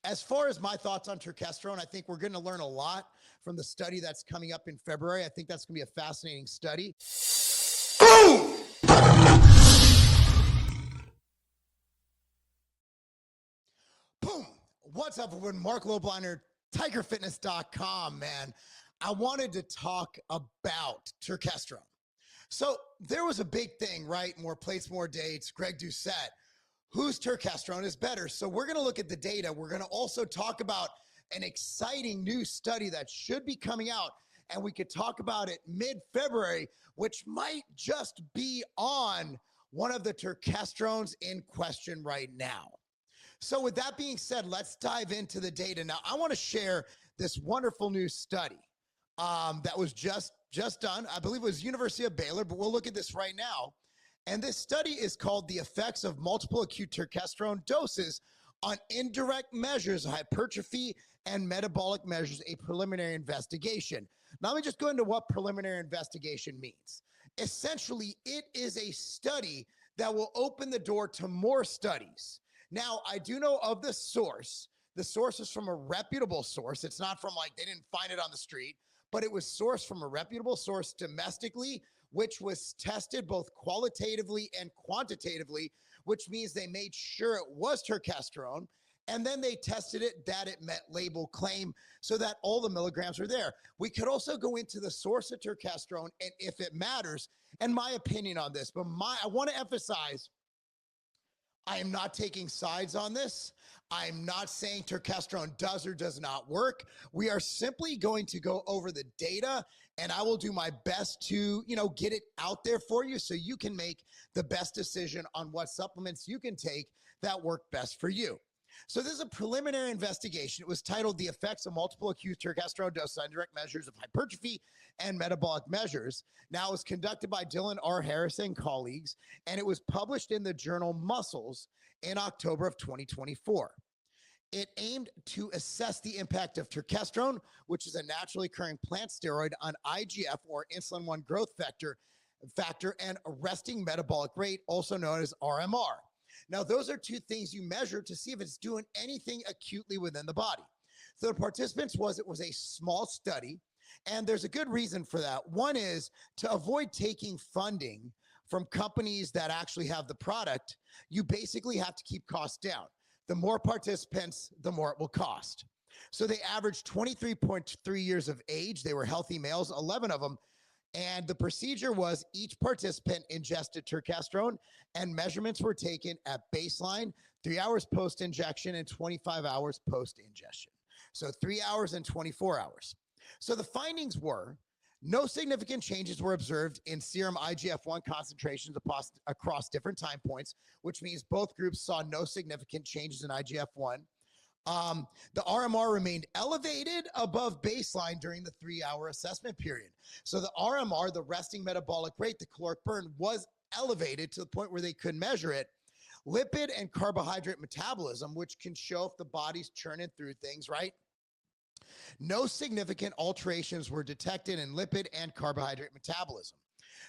As far as my thoughts on turkesterone, I think we're going to learn a lot from the study that's coming up in February. I think that's going to be a fascinating study. Boom! Boom! What's up, everyone? Marc Lobliner, TigerFitness.com, man. I wanted to talk about turkesterone. So there was a big thing, right? More plates, more dates. Greg Doucette. Whose turkesterone is better? So we're going to look at the data. We're going to also talk about an exciting new study that should be coming out, and we could talk about it mid-February, which might just be on one of the turkesterones in question right now. So with that being said, let's dive into the data. Now, I want to share this wonderful new study that was just done. I believe it was University of Baylor, but we'll look at this right now. And this study is called The Effects of Multiple Acute Turkesterone Doses on Indirect Measures of Hypertrophy and Metabolic Measures, a Preliminary Investigation. Now, let me just go into what preliminary investigation means. Essentially, it is a study that will open the door to more studies. Now, I do know of the source. The source is from a reputable source. It's not from they didn't find it on the street, but it was sourced from a reputable source domestically, which was tested both qualitatively and quantitatively, which means they made sure it was turkesterone, and then they tested it that it met label claim so that all the milligrams are there. We could also go into the source of turkesterone and if it matters, and my opinion on this, but I want to emphasize, I am not taking sides on this. I'm not saying turkesterone does or does not work. We are simply going to go over the data, and I will do my best to, get it out there for you so you can make the best decision on what supplements you can take that work best for you. So this is a preliminary investigation. It was titled The Effects of Multiple Acute Turkesterone Doses on Indirect Measures of Hypertrophy and Metabolic Measures. Now, it was conducted by Dylan R. Harris and colleagues, and it was published in the journal Muscles in October of 2024. It aimed to assess the impact of turkesterone, which is a naturally occurring plant steroid, on IGF, or insulin-1 growth factor, and resting metabolic rate, also known as RMR. Now, those are two things you measure to see if it's doing anything acutely within the body. So the participants it was a small study, and there's a good reason for that. One is to avoid taking funding from companies that actually have the product. You basically have to keep costs down. The more participants, the more it will cost. So they averaged 23.3 years of age. They were healthy males, 11 of them. And the procedure was each participant ingested turkesterone, and measurements were taken at baseline, 3 hours post-injection, and 25 hours post-ingestion. So 3 hours and 24 hours. So the findings were no significant changes were observed in serum IGF-1 concentrations across different time points, which means both groups saw no significant changes in IGF-1. The RMR remained elevated above baseline during the 3-hour assessment period. So the RMR, the resting metabolic rate, the caloric burn, was elevated to the point where they could measure it. Lipid and carbohydrate metabolism, which can show if the body's churning through things, right? No significant alterations were detected in lipid and carbohydrate metabolism.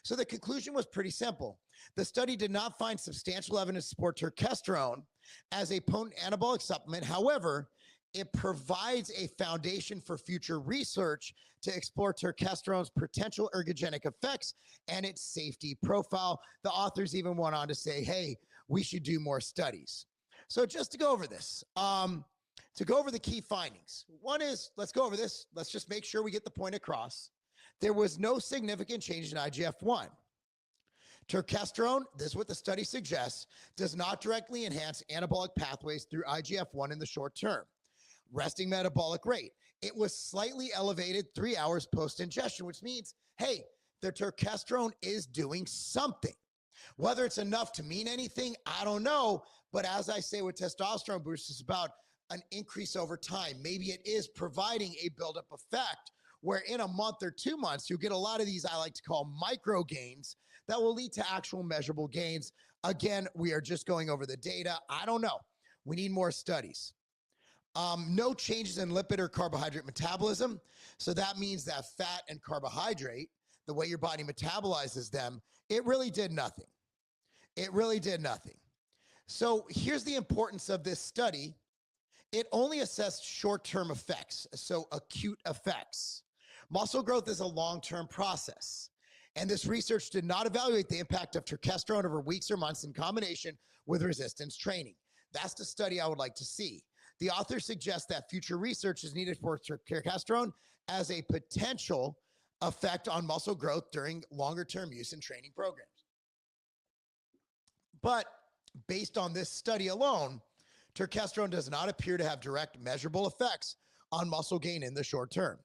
So the conclusion was pretty simple. The study did not find substantial evidence to support turkesterone as a potent anabolic supplement. However, it provides a foundation for future research to explore turkesterone's potential ergogenic effects and its safety profile. The authors even went on to say, hey, we should do more studies. So just to go over this, to go over the key findings. One is, let's go over this. Let's just make sure we get the point across. There was no significant change in IGF-1. Turkesterone, this is what the study suggests, does not directly enhance anabolic pathways through IGF-1 in the short term. Resting metabolic rate. It was slightly elevated 3 hours post-ingestion, which means, hey, the turkesterone is doing something. Whether it's enough to mean anything, I don't know. But as I say with testosterone boost, it's about an increase over time. Maybe it is providing a buildup effect where in a month or 2 months, you get a lot of these I like to call micro gains that will lead to actual measurable gains. Again, we are just going over the data. I don't know. We need more studies. No changes in lipid or carbohydrate metabolism. So that means that fat and carbohydrate, the way your body metabolizes them, it really did nothing. It really did nothing. So here's the importance of this study It only assessed short-term effects, so acute effects. Muscle growth is a long-term process, and this research did not evaluate the impact of turkesterone over weeks or months in combination with resistance training. That's the study I would like to see. The author suggests that future research is needed for turkesterone as a potential effect on muscle growth during longer-term use in training programs. But based on this study alone, turkesterone does not appear to have direct measurable effects on muscle gain in the short term.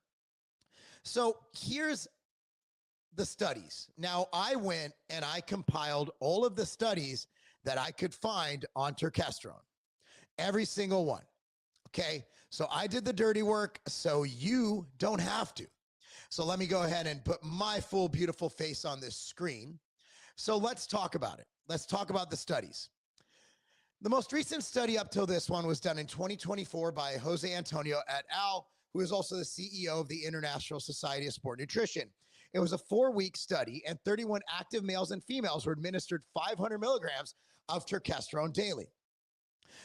So here's the studies. Now, I went and I compiled all of the studies that I could find on turkesterone, every single one. Okay, so I did the dirty work so you don't have to. So let me go ahead and put my full beautiful face on this screen. So let's talk about it. Let's talk about the studies. The most recent study up till this one was done in 2024 by Jose Antonio et al., who is also the CEO of the International Society of Sport Nutrition. It was a 4-week study, and 31 active males and females were administered 500 milligrams of turkesterone daily.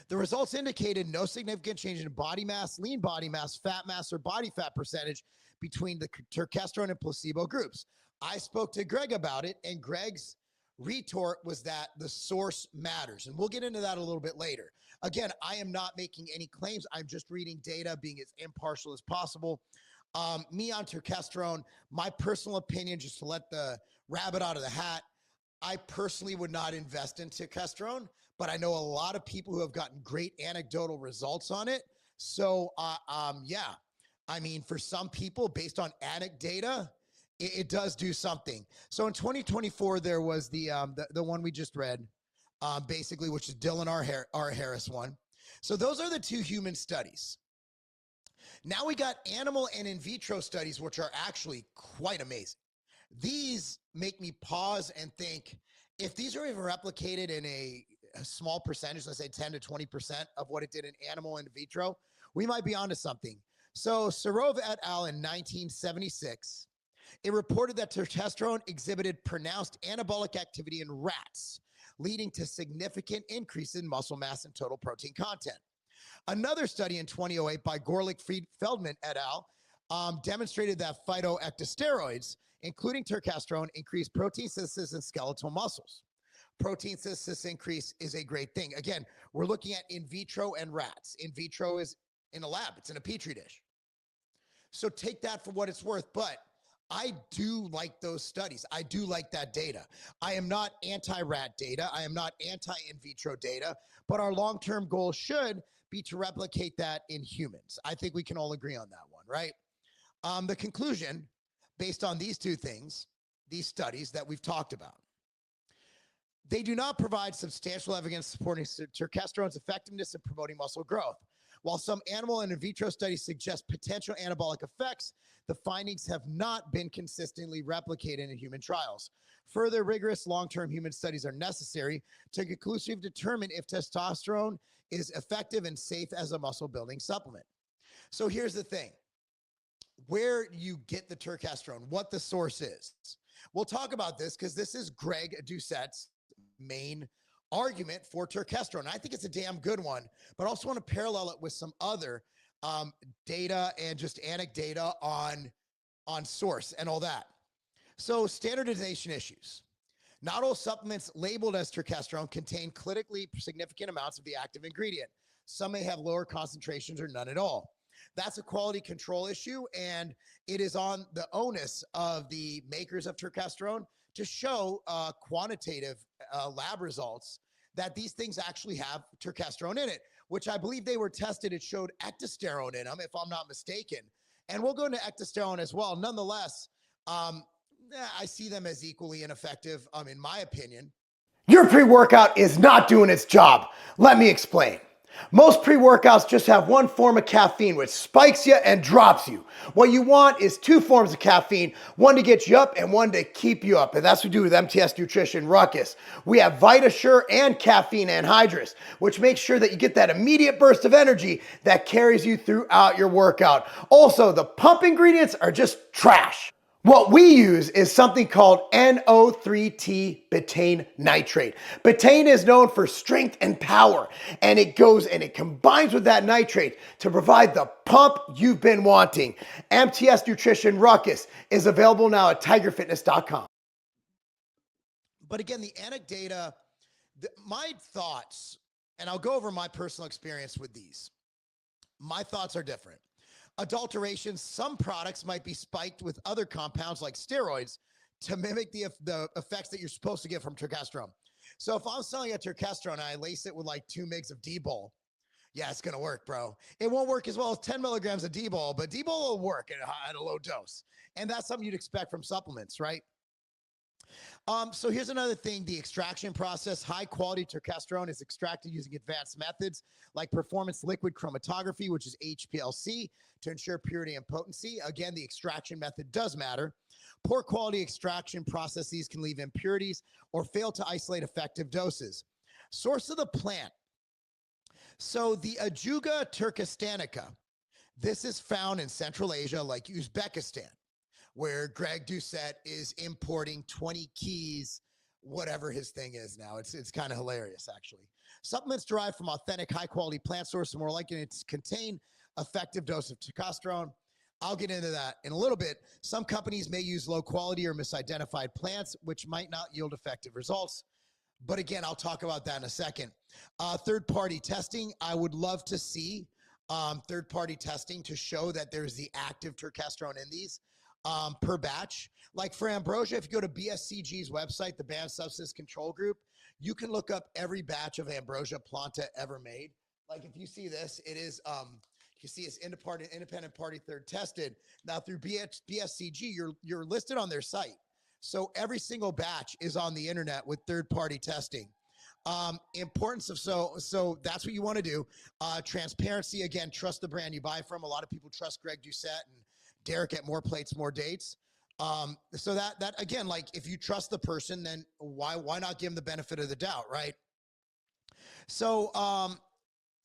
The results indicated no significant change in body mass, lean body mass, fat mass, or body fat percentage between the turkesterone and placebo groups. I spoke to Greg about it, and Greg's retort was that the source matters. And we'll get into that a little bit later. Again, I am not making any claims. I'm just reading data, being as impartial as possible. Me on turkesterone, my personal opinion, just to let the rabbit out of the hat, I personally would not invest in turkesterone, but I know a lot of people who have gotten great anecdotal results on it. So, yeah, I mean, for some people, based on anecdata, it does do something. So in 2024, there was the one we just read, basically, which is Dylan R. Harris one. So those are the 2 human studies. Now we got animal and in vitro studies, which are actually quite amazing. These make me pause and think, if these are even replicated in a small percentage, let's say 10 to 20% of what it did in animal and in vitro, we might be onto something. So Serov et al. In 1976, it reported that turkesterone exhibited pronounced anabolic activity in rats, leading to significant increase in muscle mass and total protein content. Another study in 2008 by Gorlick-Feldman et al. Demonstrated that phytoectosteroids, including turkesterone, increased protein synthesis in skeletal muscles. Protein synthesis increase is a great thing. Again, we're looking at in vitro and rats. In vitro is in a lab. It's in a petri dish. So take that for what it's worth. But I do like those studies. I do like that data. I am not anti-rat data. I am not anti-in vitro data. But our long-term goal should be to replicate that in humans. I think we can all agree on that one, right? The conclusion, based on these 2 things, these studies that we've talked about, they do not provide substantial evidence supporting turkesterone's effectiveness in promoting muscle growth. While some animal and in vitro studies suggest potential anabolic effects, the findings have not been consistently replicated in human trials. Further rigorous long-term human studies are necessary to conclusively determine if testosterone is effective and safe as a muscle-building supplement. So here's the thing. Where you get the turkesterone, what the source is. We'll talk about this because this is Greg Doucette's main argument for turkesterone. I think it's a damn good one, but I also want to parallel it with some other data and just anecdata on source and all that. So standardization issues. Not all supplements labeled as turkesterone contain clinically significant amounts of the active ingredient. Some may have lower concentrations or none at all. That's a quality control issue, and it is on the onus of the makers of turkesterone to show quantitative lab results that these things actually have turkesterone in it, which I believe they were tested. It showed ectosterone in them, if I'm not mistaken. And we'll go into ectosterone as well. Nonetheless, I see them as equally ineffective, in my opinion. Your pre-workout is not doing its job. Let me explain. Most pre-workouts just have one form of caffeine, which spikes you and drops you. What you want is 2 forms of caffeine, one to get you up and one to keep you up. And that's what we do with MTS Nutrition Ruckus. We have VitaSure and caffeine anhydrous, which makes sure that you get that immediate burst of energy that carries you throughout your workout. Also, the pump ingredients are just trash. What we use is something called NO3T betaine nitrate. Betaine is known for strength and power, and it goes and it combines with that nitrate to provide the pump you've been wanting. MTS Nutrition Ruckus is available now at tigerfitness.com. But again, the anecdata, my thoughts, and I'll go over my personal experience with these. My thoughts are different. Adulteration, some products might be spiked with other compounds like steroids to mimic the effects that you're supposed to get from turkesterone. So if I'm selling a turkesterone and I lace it with like 2 mgs of D-bol, yeah, it's going to work, bro. It won't work as well as 10 milligrams of D-bol, but D-bol will work at a low dose. And that's something you'd expect from supplements, right? So here's another thing, the extraction process. High quality turkesterone is extracted using advanced methods like performance liquid chromatography, which is HPLC, to ensure purity and potency. Again, the extraction method does matter. Poor quality extraction processes can leave impurities or fail to isolate effective doses. Source of the plant. So the Ajuga turkestanica, this is found in Central Asia like Uzbekistan, where Greg Doucette is importing 20 keys, whatever his thing is now. It's kind of hilarious, actually. Supplements derived from authentic, high-quality plant sources are more likely to contain effective dose of testosterone. I'll get into that in a little bit. Some companies may use low-quality or misidentified plants, which might not yield effective results. But again, I'll talk about that in a second. Third-party testing, I would love to see third-party testing to show that there's the active turkesterone in these. Per batch. Like for ambrosia, if you go to BSCG's website, the Banned Substance Control Group, you can look up every batch of ambrosia planta ever made. Like if you see this, it is, you see it's independent party third tested. Now through BSCG, you're listed on their site. So every single batch is on the internet with third-party testing. Importance of, so that's what you want to do. Transparency, again, trust the brand you buy from. A lot of people trust Greg Doucette and Derek at More Plates, More Dates. So that again, like if you trust the person, then why not give them the benefit of the doubt, right? So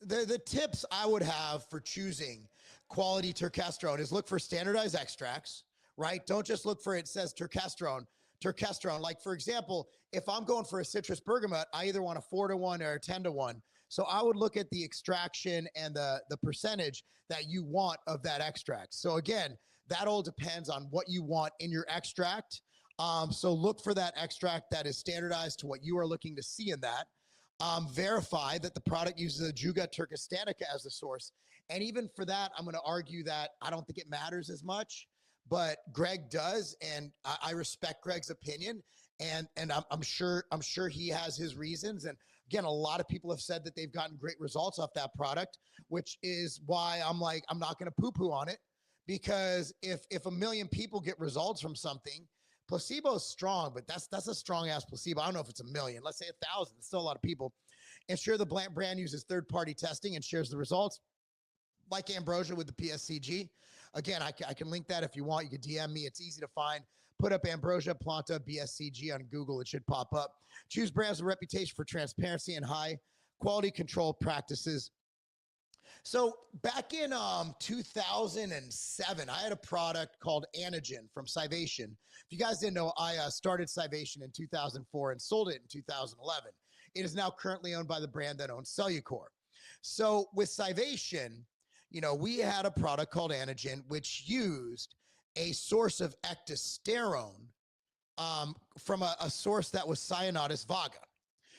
the tips I would have for choosing quality turkesterone is look for standardized extracts, right? Don't just look for it says turkesterone. Like for example, if I'm going for a citrus bergamot, I either want a 4-to-1 or a 10-to-1. So I would look at the extraction and the percentage that you want of that extract. So again, that all depends on what you want in your extract. So look for that extract that is standardized to what you are looking to see in that. Verify that the product uses Ajuga turkestanica as the source. And even for that, I'm going to argue that I don't think it matters as much, but Greg does, and I respect Greg's opinion. And I'm sure he has his reasons. And again, a lot of people have said that they've gotten great results off that product, which is why I'm like, I'm not going to poo-poo on it, because if 1 million people get results from something, placebo is strong, but that's a strong ass placebo. I don't know if it's 1 million. Let's say 1,000. It's still a lot of people. Ensure the brand uses third-party testing and shares the results, like ambrosia with the PSCG. Again, I can link that if you want. You can DM me. It's easy to find. Put up ambrosia planta BSCG on Google. It should pop up. Choose brands with reputation for transparency and high quality control practices. So back in 2007, I had a product called Anagen from Civation. If you guys didn't know, I started Civation in 2004 and sold it in 2011. It is now currently owned by the brand that owns Cellucor. So with Civation, you know, we had a product called Anagen, which used a source of ectosterone from a source that was Cyanotis vaga.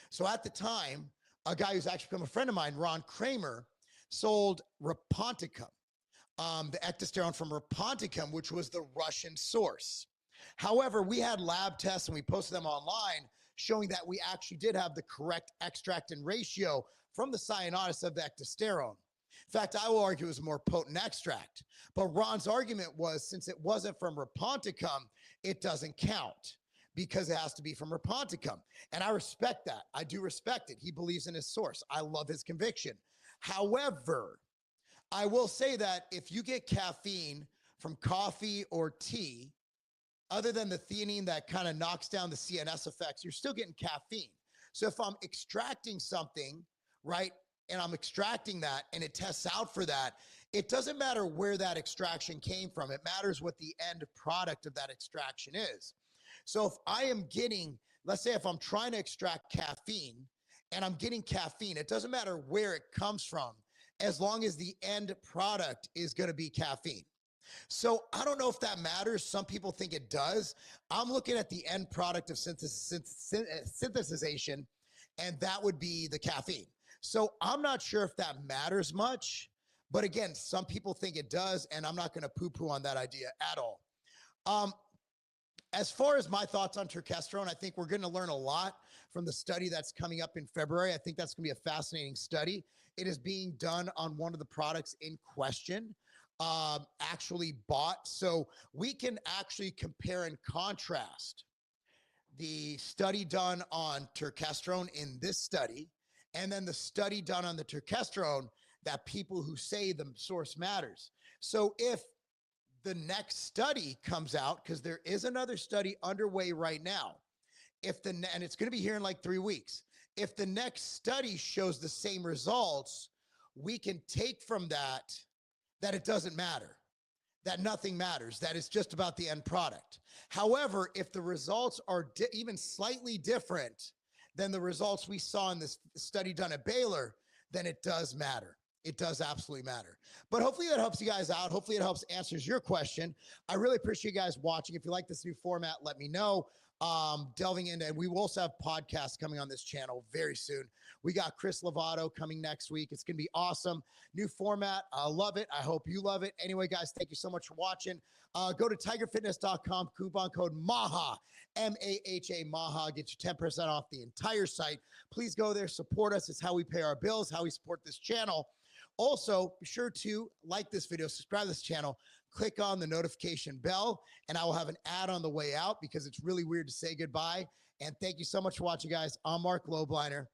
So at the time, a guy who's actually become a friend of mine, Ron Kramer, sold Raponticum, the ectosterone from Raponticum, which was the Russian source. However, we had lab tests and we posted them online showing that we actually did have the correct extract and ratio from the Cyanotis of the ectosterone. In fact, I will argue it was a more potent extract. But Ron's argument was, since it wasn't from Raponticum, it doesn't count because it has to be from Raponticum. And I respect that. I do respect it. He believes in his source. I love his conviction. However, I will say that if you get caffeine from coffee or tea, other than the theanine that kind of knocks down the CNS effects, you're still getting caffeine. So if I'm extracting something, right, and I'm extracting that and it tests out for that, It doesn't matter where that extraction came from. It matters what the end product of that extraction is. So if I am getting, let's say if I'm trying to extract caffeine and I'm getting caffeine, it doesn't matter where it comes from as long as the end product is going to be caffeine. So I don't know if that matters. Some people think it does. I'm looking at the end product of synthesization, and that would be the caffeine. So I'm not sure if that matters much. But again, some people think it does, and I'm not going to poo-poo on that idea at all. As far as my thoughts on turkesterone, I think we're going to learn a lot from the study that's coming up in February. I think that's going to be a fascinating study. It is being done on one of the products in question, actually bought. So we can actually compare and contrast the study done on turkesterone in this study, and then the study done on the turkesterone that people who say the source matters. So if the next study comes out, because there is another study underway right now, and it's going to be here in like 3 weeks. If the next study shows the same results, we can take from that it doesn't matter, that nothing matters, that it's just about the end product. However, if the results are even slightly different than the results we saw in this study done at Baylor, then it does matter. It does absolutely matter. But hopefully that helps you guys out. Hopefully it helps answers your question. I really appreciate you guys watching. If you like this new format, let me know. Delving into, and we will also have podcasts coming on this channel very soon. We got Chris Lovato coming next week. It's going to be awesome. New format. I love it. I hope you love it. Anyway, guys, thank you so much for watching. Go to tigerfitness.com, coupon code MAHA, M-A-H-A, MAHA. Get you 10% off the entire site. Please go there. Support us. It's how we pay our bills, how we support this channel. Also, be sure to like this video, subscribe to this channel, click on the notification bell, and I will have an ad on the way out because it's really weird to say goodbye. And thank you so much for watching, guys. I'm Marc Lobliner.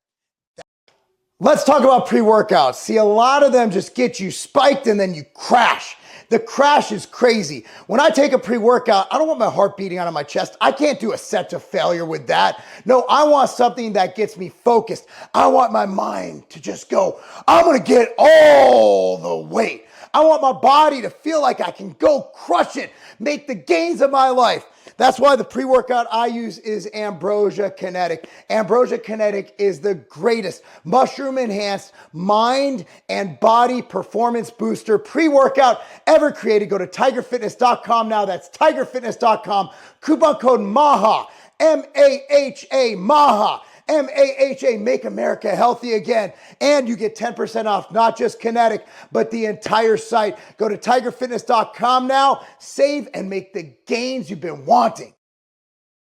Let's talk about pre-workouts. See, a lot of them just get you spiked and then you crash. The crash is crazy. When I take a pre-workout, I don't want my heart beating out of my chest. I can't do a set to failure with that. No, I want something that gets me focused. I want my mind to just go, I'm going to get all the weight. I want my body to feel like I can go crush it, make the gains of my life. That's why the pre-workout I use is Ambrosia Kinetic. Ambrosia Kinetic is the greatest mushroom-enhanced mind and body performance booster pre-workout ever created. Go to tigerfitness.com now. That's tigerfitness.com. Coupon code MAHA, M-A-H-A, MAHA. MAHA, Make America Healthy Again. And you get 10% off, not just Kinetic, but the entire site. Go to tigerfitness.com now, save and make the gains you've been wanting.